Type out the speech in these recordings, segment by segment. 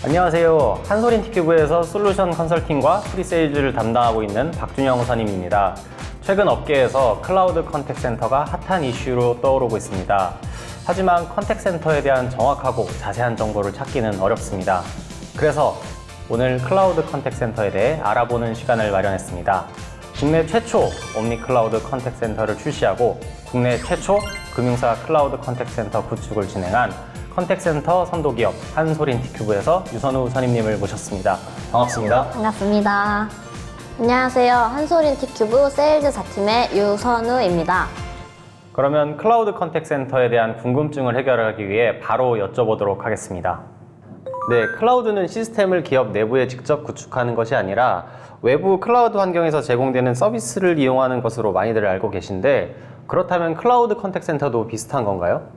안녕하세요. 한솔인티큐브에서 솔루션 컨설팅과 프리세일즈를 담당하고 있는 박준영 선임입니다. 최근 업계에서 클라우드 컨택센터가 핫한 이슈로 떠오르고 있습니다. 하지만 컨택센터에 대한 정확하고 자세한 정보를 찾기는 어렵습니다. 그래서 오늘 클라우드 컨택센터에 대해 알아보는 시간을 마련했습니다. 국내 최초 옴니 클라우드 컨택센터를 출시하고 국내 최초 금융사 클라우드 컨택센터 구축을 진행한 컨택센터 선도기업 한솔인티큐브에서 유선우 선임님을 모셨습니다. 반갑습니다. 반갑습니다. 안녕하세요. 한솔인티큐브 세일즈 4팀의 유선우입니다. 그러면 클라우드 컨택센터에 대한 궁금증을 해결하기 위해 바로 여쭤보도록 하겠습니다. 네, 클라우드는 시스템을 기업 내부에 직접 구축하는 것이 아니라 외부 클라우드 환경에서 제공되는 서비스를 이용하는 것으로 많이들 알고 계신데, 그렇다면 클라우드 컨택센터도 비슷한 건가요?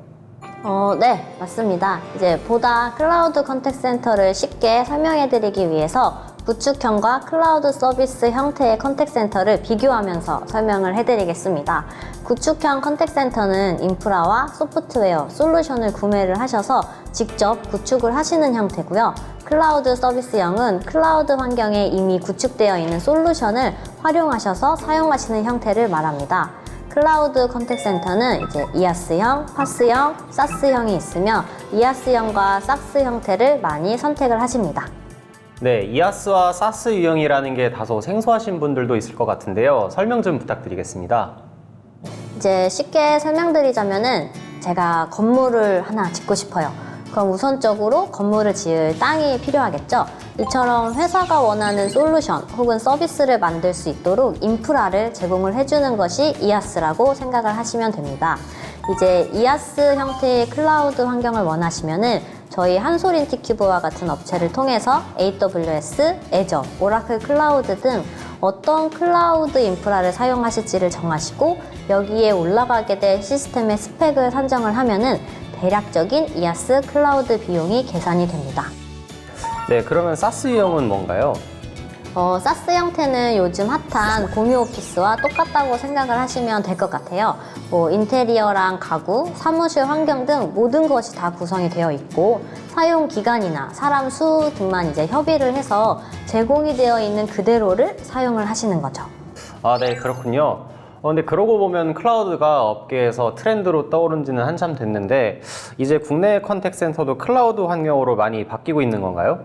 네, 맞습니다. 이제 보다 클라우드 컨택센터를 쉽게 설명해드리기 위해서 구축형과 클라우드 서비스 형태의 컨택센터를 비교하면서 설명을 해드리겠습니다. 구축형 컨택센터는 인프라와 소프트웨어, 솔루션을 구매를 하셔서 직접 구축을 하시는 형태고요. 클라우드 서비스형은 클라우드 환경에 이미 구축되어 있는 솔루션을 활용하셔서 사용하시는 형태를 말합니다. 클라우드 컨택센터는 이제 이아스형, 파스형, 사스형이 있으며 이아스형과 사스 형태를 많이 선택을 하십니다. 네, 이아스와 사스 유형이라는 게 다소 생소하신 분들도 있을 것 같은데요. 설명 좀 부탁드리겠습니다. 이제 쉽게 설명드리자면은 제가 건물을 하나 짓고 싶어요. 그럼 우선적으로 건물을 지을 땅이 필요하겠죠. 이처럼 회사가 원하는 솔루션 혹은 서비스를 만들 수 있도록 인프라를 제공을 해주는 것이 이아스라고 생각을 하시면 됩니다. 이제 이아스 형태의 클라우드 환경을 원하시면은 저희 한솔인티큐브와 같은 업체를 통해서 AWS, 애저, 오라클 클라우드 등 어떤 클라우드 인프라를 사용하실지를 정하시고 여기에 올라가게 될 시스템의 스펙을 산정을 하면은 대략적인 이아스 클라우드 비용이 계산이 됩니다. 네, 그러면 사스 유형은 뭔가요? 사스 형태는 요즘 핫한 공유 오피스와 똑같다고 생각을 하시면 될 것 같아요. 인테리어랑 가구, 사무실 환경 등 모든 것이 다 구성이 되어 있고 사용 기간이나 사람 수 등만 이제 협의를 해서 제공이 되어 있는 그대로를 사용을 하시는 거죠. 아, 네, 그렇군요. 근데 그러고 보면 클라우드가 업계에서 트렌드로 떠오른 지는 한참 됐는데 이제 국내 컨택센터도 클라우드 환경으로 많이 바뀌고 있는 건가요?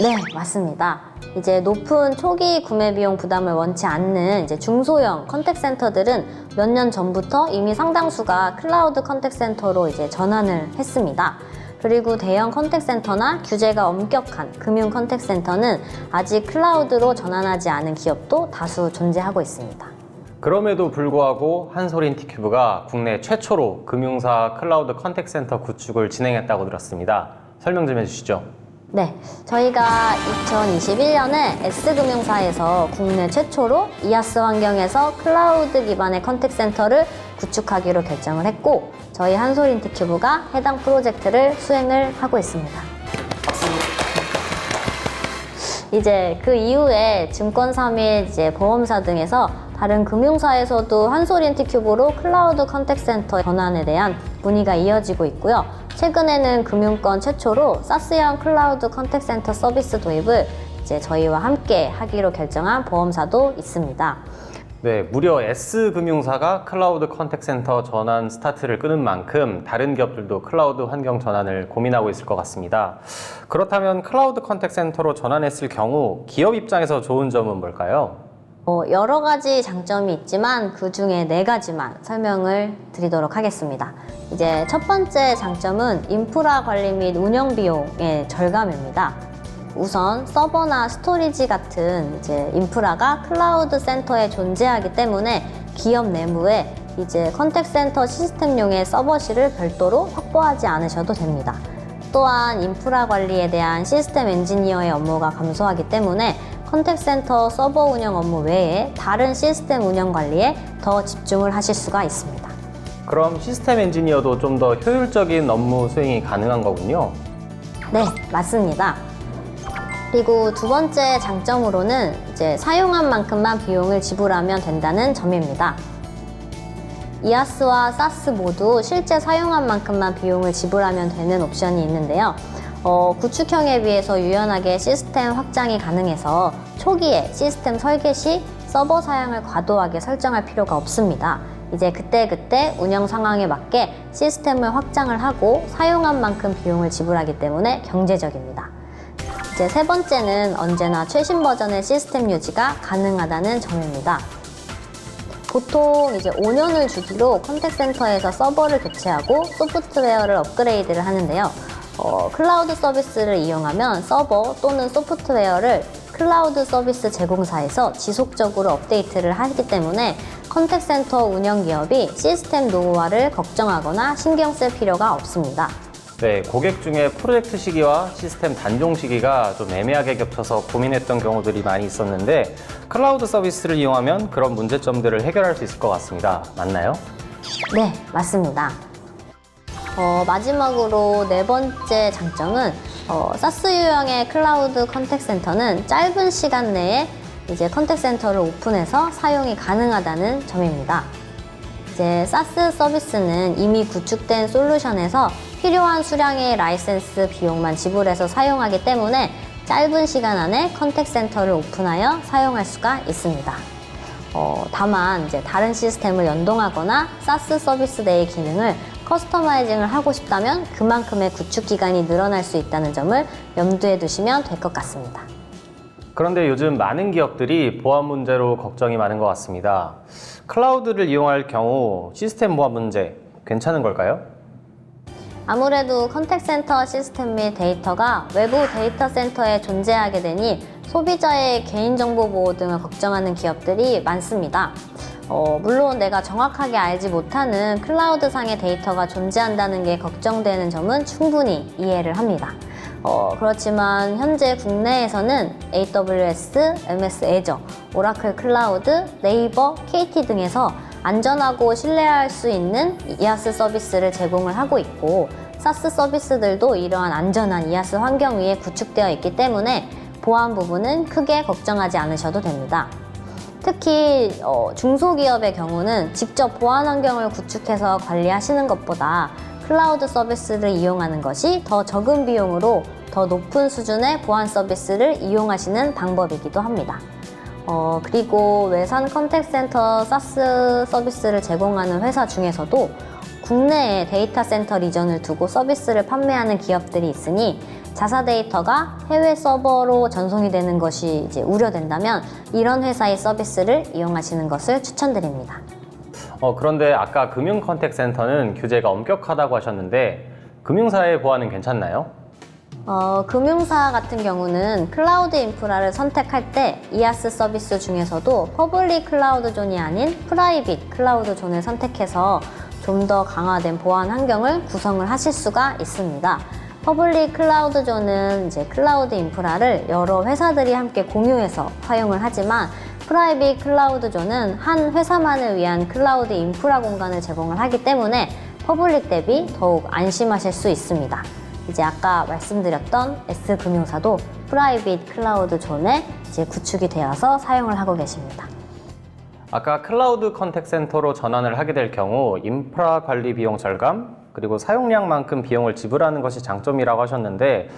네, 맞습니다. 이제 높은 초기 구매 비용 부담을 원치 않는 이제 중소형 컨택센터들은 몇 년 전부터 이미 상당수가 클라우드 컨택센터로 이제 전환을 했습니다. 그리고 대형 컨택센터나 규제가 엄격한 금융 컨택센터는 아직 클라우드로 전환하지 않은 기업도 다수 존재하고 있습니다. 그럼에도 불구하고 한솔인티큐브가 국내 최초로 금융사 클라우드 컨택센터 구축을 진행했다고 들었습니다. 설명 좀 해주시죠. 네, 저희가 2021년에 S금융사에서 국내 최초로 이아스 환경에서 클라우드 기반의 컨택센터를 구축하기로 결정을 했고 저희 한솔인티큐브가 해당 프로젝트를 수행을 하고 있습니다. 이제 그 이후에 증권사 및 이제 보험사 등에서 다른 금융사에서도 한솔인티큐브로 클라우드 컨택센터 전환에 대한 문의가 이어지고 있고요. 최근에는 금융권 최초로 사스형 클라우드 컨택센터 서비스 도입을 이제 저희와 함께 하기로 결정한 보험사도 있습니다. 네, 무려 S금융사가 클라우드 컨택센터 전환 스타트를 끄는 만큼 다른 기업들도 클라우드 환경 전환을 고민하고 있을 것 같습니다. 그렇다면 클라우드 컨택센터로 전환했을 경우 기업 입장에서 좋은 점은 뭘까요? 여러 가지 장점이 있지만 그 중에 4가지만 설명을 드리도록 하겠습니다. 이제 첫 번째 장점은 인프라 관리 및 운영 비용의 절감입니다. 우선 서버나 스토리지 같은 이제 인프라가 클라우드 센터에 존재하기 때문에 기업 내부에 이제 컨택센터 시스템용의 서버실을 별도로 확보하지 않으셔도 됩니다. 또한 인프라 관리에 대한 시스템 엔지니어의 업무가 감소하기 때문에 컨택센터 서버 운영 업무 외에 다른 시스템 운영 관리에 더 집중을 하실 수가 있습니다. 그럼 시스템 엔지니어도 좀 더 효율적인 업무 수행이 가능한 거군요. 네, 맞습니다. 그리고 두 번째 장점으로는 이제 사용한 만큼만 비용을 지불하면 된다는 점입니다. 이아스와 사스 모두 실제 사용한 만큼만 비용을 지불하면 되는 옵션이 있는데요. 구축형에 비해서 유연하게 시스템 확장이 가능해서 초기에 시스템 설계 시 서버 사양을 과도하게 설정할 필요가 없습니다. 이제 그때그때 운영 상황에 맞게 시스템을 확장을 하고 사용한 만큼 비용을 지불하기 때문에 경제적입니다. 이제 세 번째는 언제나 최신 버전의 시스템 유지가 가능하다는 점입니다. 보통 이제 5년을 주기로 컨택센터에서 서버를 교체하고 소프트웨어를 업그레이드를 하는데요. 클라우드 서비스를 이용하면 서버 또는 소프트웨어를 클라우드 서비스 제공사에서 지속적으로 업데이트를 하기 때문에 컨택센터 운영 기업이 시스템 노후화를 걱정하거나 신경 쓸 필요가 없습니다. 네, 고객 중에 프로젝트 시기와 시스템 단종 시기가 좀 애매하게 겹쳐서 고민했던 경우들이 많이 있었는데 클라우드 서비스를 이용하면 그런 문제점들을 해결할 수 있을 것 같습니다. 맞나요? 네, 맞습니다. 마지막으로 네 번째 장점은 사스 유형의 클라우드 컨택센터는 짧은 시간 내에 이제 컨택센터를 오픈해서 사용이 가능하다는 점입니다. 이제 사스 서비스는 이미 구축된 솔루션에서 필요한 수량의 라이센스 비용만 지불해서 사용하기 때문에 짧은 시간 안에 컨택센터를 오픈하여 사용할 수가 있습니다. 다만 이제 다른 시스템을 연동하거나 사스 서비스 내의 기능을 커스터마이징을 하고 싶다면 그만큼의 구축 기간이 늘어날 수 있다는 점을 염두에 두시면 될 것 같습니다. 그런데 요즘 많은 기업들이 보안 문제로 걱정이 많은 것 같습니다. 클라우드를 이용할 경우 시스템 보안 문제 괜찮은 걸까요? 아무래도 컨택센터 시스템 및 데이터가 외부 데이터 센터에 존재하게 되니 소비자의 개인정보 보호 등을 걱정하는 기업들이 많습니다. 물론 내가 정확하게 알지 못하는 클라우드상의 데이터가 존재한다는 게 걱정되는 점은 충분히 이해를 합니다. 그렇지만 현재 국내에서는 AWS, MS 애저, 오라클 클라우드, 네이버, KT 등에서 안전하고 신뢰할 수 있는 이아스 서비스를 제공을 하고 있고 사스 서비스들도 이러한 안전한 이아스 환경 위에 구축되어 있기 때문에 보안 부분은 크게 걱정하지 않으셔도 됩니다. 특히 중소기업의 경우는 직접 보안 환경을 구축해서 관리하시는 것보다 클라우드 서비스를 이용하는 것이 더 적은 비용으로 더 높은 수준의 보안 서비스를 이용하시는 방법이기도 합니다. 그리고 외산 컨택센터 사스 서비스를 제공하는 회사 중에서도 국내에 데이터 센터 리전을 두고 서비스를 판매하는 기업들이 있으니 자사 데이터가 해외 서버로 전송이 되는 것이 이제 우려된다면 이런 회사의 서비스를 이용하시는 것을 추천드립니다. 그런데 아까 금융 컨택센터는 규제가 엄격하다고 하셨는데 금융사의 보안은 괜찮나요? 금융사 같은 경우는 클라우드 인프라를 선택할 때 이아스 서비스 중에서도 퍼블릭 클라우드 존이 아닌 프라이빗 클라우드 존을 선택해서 좀 더 강화된 보안 환경을 구성을 하실 수가 있습니다. 퍼블릭 클라우드 존은 이제 클라우드 인프라를 여러 회사들이 함께 공유해서 사용을 하지만 프라이빗 클라우드 존은 한 회사만을 위한 클라우드 인프라 공간을 제공을 하기 때문에 퍼블릭 대비 더욱 안심하실 수 있습니다. 이제 아까 말씀드렸던 S금융사도 프라이빗 클라우드 존에 이제 구축이 되어서 사용을 하고 계십니다. 아까 클라우드 컨택센터로 전환을 하게 될 경우 인프라 관리 비용 절감, 그리고 사용량만큼 비용을 지불하는 것이 장점이라고 하셨는데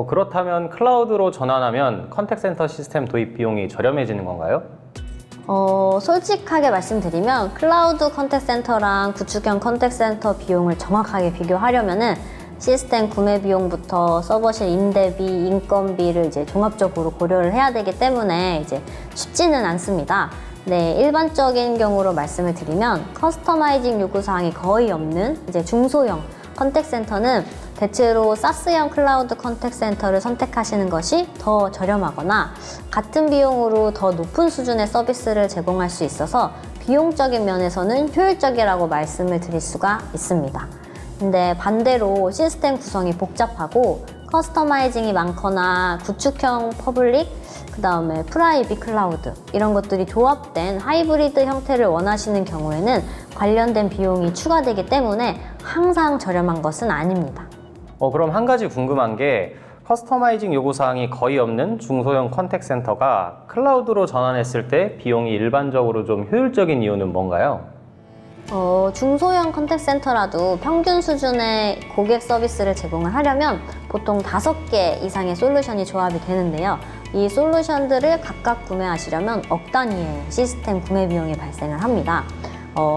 그렇다면 클라우드로 전환하면 컨택센터 시스템 도입 비용이 저렴해지는 건가요? 솔직하게 말씀드리면 클라우드 컨택센터랑 구축형 컨택센터 비용을 정확하게 비교하려면은 시스템 구매 비용부터 서버실 임대비, 인건비를 이제 종합적으로 고려를 해야 되기 때문에 이제 쉽지는 않습니다. 네, 일반적인 경우로 말씀을 드리면 커스터마이징 요구사항이 거의 없는 이제 중소형 컨택센터는 대체로 사스형 클라우드 컨택센터를 선택하시는 것이 더 저렴하거나 같은 비용으로 더 높은 수준의 서비스를 제공할 수 있어서 비용적인 면에서는 효율적이라고 말씀을 드릴 수가 있습니다. 근데 반대로 시스템 구성이 복잡하고 커스터마이징이 많거나 구축형 퍼블릭, 그 다음에 프라이빗 클라우드 이런 것들이 조합된 하이브리드 형태를 원하시는 경우에는 관련된 비용이 추가되기 때문에 항상 저렴한 것은 아닙니다. 그럼 한 가지 궁금한 게 커스터마이징 요구사항이 거의 없는 중소형 컨택센터가 클라우드로 전환했을 때 비용이 일반적으로 좀 효율적인 이유는 뭔가요? 중소형 컨택센터라도 평균 수준의 고객 서비스를 제공을 하려면 보통 5개 이상의 솔루션이 조합이 되는데요. 이 솔루션들을 각각 구매하시려면 억 단위의 시스템 구매 비용이 발생을 합니다.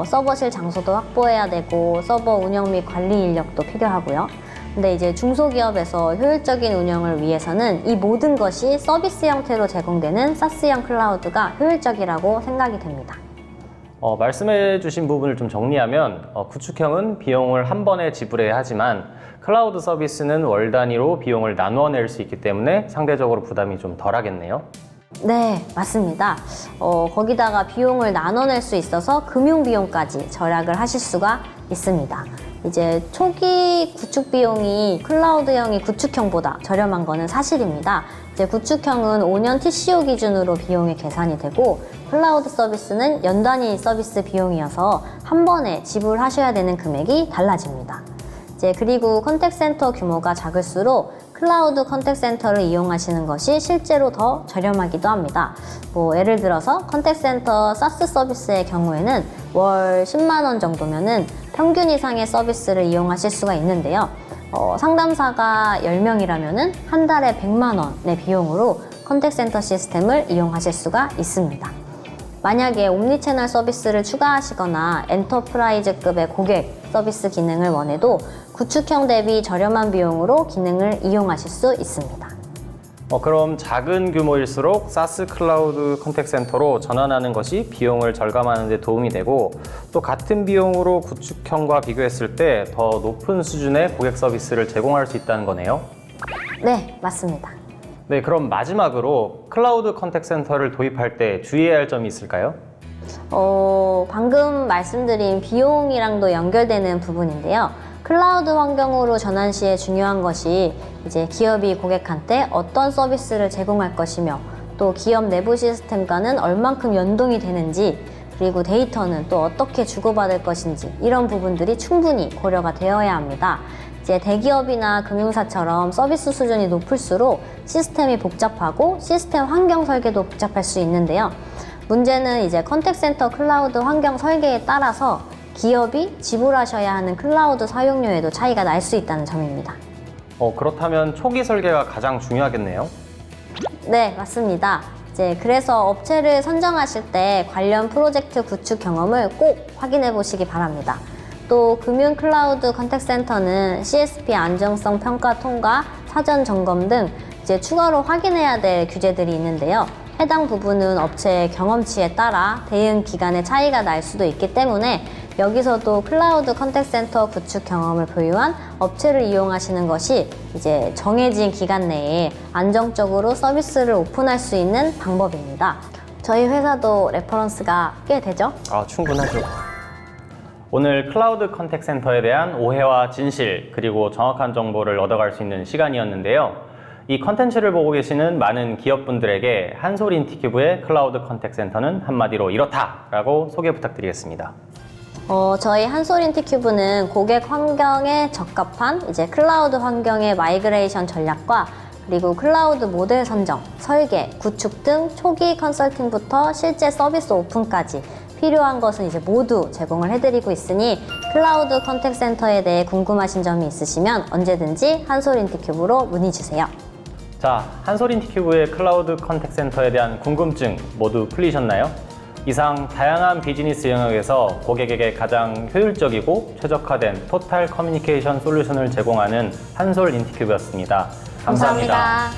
서버실 장소도 확보해야 되고 서버 운영 및 관리 인력도 필요하고요. 근데 이제 중소기업에서 효율적인 운영을 위해서는 이 모든 것이 서비스 형태로 제공되는 SaaS형 클라우드가 효율적이라고 생각이 됩니다. 말씀해 주신 부분을 좀 정리하면 구축형은 비용을 한 번에 지불해야 하지만 클라우드 서비스는 월 단위로 비용을 나누어 낼 수 있기 때문에 상대적으로 부담이 좀 덜하겠네요. 네, 맞습니다. 거기다가 비용을 나눠낼 수 있어서 금융비용까지 절약을 하실 수가 있습니다. 이제 초기 구축 비용이 클라우드형이 구축형보다 저렴한 거는 사실입니다. 이제 구축형은 5년 TCO 기준으로 비용이 계산이 되고 클라우드 서비스는 연 단위 서비스 비용이어서 한 번에 지불하셔야 되는 금액이 달라집니다. 이제 그리고 컨택센터 규모가 작을수록 클라우드 컨택센터를 이용하시는 것이 실제로 더 저렴하기도 합니다. 예를 들어서 컨택센터 SaaS 서비스의 경우에는 월 10만 원 정도면은 평균 이상의 서비스를 이용하실 수가 있는데요. 상담사가 10명이라면은 한 달에 100만 원의 비용으로 컨택센터 시스템을 이용하실 수가 있습니다. 만약에 옴니채널 서비스를 추가하시거나 엔터프라이즈급의 고객 서비스 기능을 원해도 구축형 대비 저렴한 비용으로 기능을 이용하실 수 있습니다. 그럼 작은 규모일수록 SaaS 클라우드 컨택센터로 전환하는 것이 비용을 절감하는 데 도움이 되고 또 같은 비용으로 구축형과 비교했을 때 더 높은 수준의 고객 서비스를 제공할 수 있다는 거네요. 네, 맞습니다. 네, 그럼 마지막으로 클라우드 컨택센터를 도입할 때 주의해야 할 점이 있을까요? 방금 말씀드린 비용이랑도 연결되는 부분인데요. 클라우드 환경으로 전환 시에 중요한 것이 이제 기업이 고객한테 어떤 서비스를 제공할 것이며 또 기업 내부 시스템과는 얼만큼 연동이 되는지 그리고 데이터는 또 어떻게 주고받을 것인지 이런 부분들이 충분히 고려가 되어야 합니다. 이제 대기업이나 금융사처럼 서비스 수준이 높을수록 시스템이 복잡하고 시스템 환경 설계도 복잡할 수 있는데요. 문제는 이제 컨택센터 클라우드 환경 설계에 따라서 기업이 지불하셔야 하는 클라우드 사용료에도 차이가 날 수 있다는 점입니다. 그렇다면 초기 설계가 가장 중요하겠네요. 네, 맞습니다. 이제 그래서 업체를 선정하실 때 관련 프로젝트 구축 경험을 꼭 확인해 보시기 바랍니다. 또 금융 클라우드 컨택센터는 CSP 안정성 평가 통과, 사전 점검 등 이제 추가로 확인해야 될 규제들이 있는데요. 해당 부분은 업체의 경험치에 따라 대응 기간의 차이가 날 수도 있기 때문에 여기서도 클라우드 컨택센터 구축 경험을 보유한 업체를 이용하시는 것이 이제 정해진 기간 내에 안정적으로 서비스를 오픈할 수 있는 방법입니다. 저희 회사도 레퍼런스가 꽤 되죠? 충분하죠. 오늘 클라우드 컨택센터에 대한 오해와 진실 그리고 정확한 정보를 얻어갈 수 있는 시간이었는데요. 이 컨텐츠를 보고 계시는 많은 기업분들에게 한솔인티큐브의 클라우드 컨택센터는 한마디로 이렇다! 라고 소개 부탁드리겠습니다. 저희 한솔인티큐브는 고객 환경에 적합한 이제 클라우드 환경의 마이그레이션 전략과 그리고 클라우드 모델 선정, 설계, 구축 등 초기 컨설팅부터 실제 서비스 오픈까지 필요한 것은 이제 모두 제공을 해드리고 있으니 클라우드 컨택센터에 대해 궁금하신 점이 있으시면 언제든지 한솔인티큐브로 문의 주세요. 자, 한솔인티큐브의 클라우드 컨택센터에 대한 궁금증 모두 풀리셨나요? 이상 다양한 비즈니스 영역에서 고객에게 가장 효율적이고 최적화된 토탈 커뮤니케이션 솔루션을 제공하는 한솔인티큐브였습니다. 감사합니다.